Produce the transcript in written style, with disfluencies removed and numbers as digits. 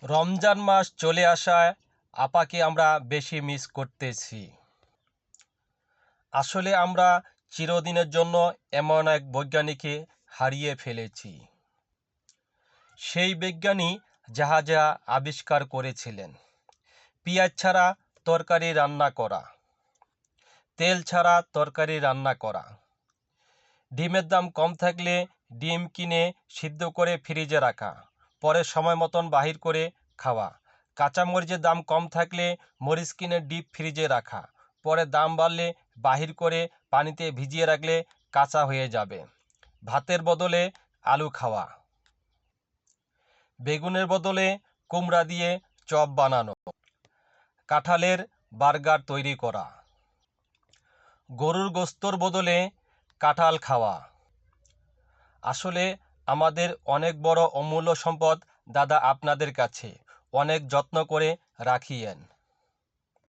রমজান মাস চলে আসায় আপাকে আমরা বেশি মিস করতেছি। আসলে আমরা চিরদিনের জন্য এমন এক বৈজ্ঞানিককে হারিয়ে ফেলেছি। সেই বিজ্ঞানী যা আবিষ্কার করেছিলেন, পেঁয়াজ ছাড়া তরকারি রান্না করা, তেল ছাড়া তরকারি রান্না করা, ডিমের দাম কম থাকলে ডিম কিনে সিদ্ধ করে ফ্রিজে রাখা, পরে সময় মতন বাহির করে খাওয়া, কাঁচামরিচের দাম কম থাকলে মরিচ কিনে ডিপ ফ্রিজে রাখা, পরে দাম বাড়লে বাহির করে পানিতে ভিজিয়ে রাখলে কাঁচা হয়ে যাবে, ভাতের বদলে আলু খাওয়া, বেগুনের বদলে কুমড়া দিয়ে চপ বানানো, কাঁঠালের বার্গার তৈরি করা, গরুর গোস্তর বদলে কাঁঠাল খাওয়া। আসলে আমাদের অনেক বড় অমূল্য সম্পদ দাদা আপনাদের কাছে অনেক যত্ন করে রাখিয়েন।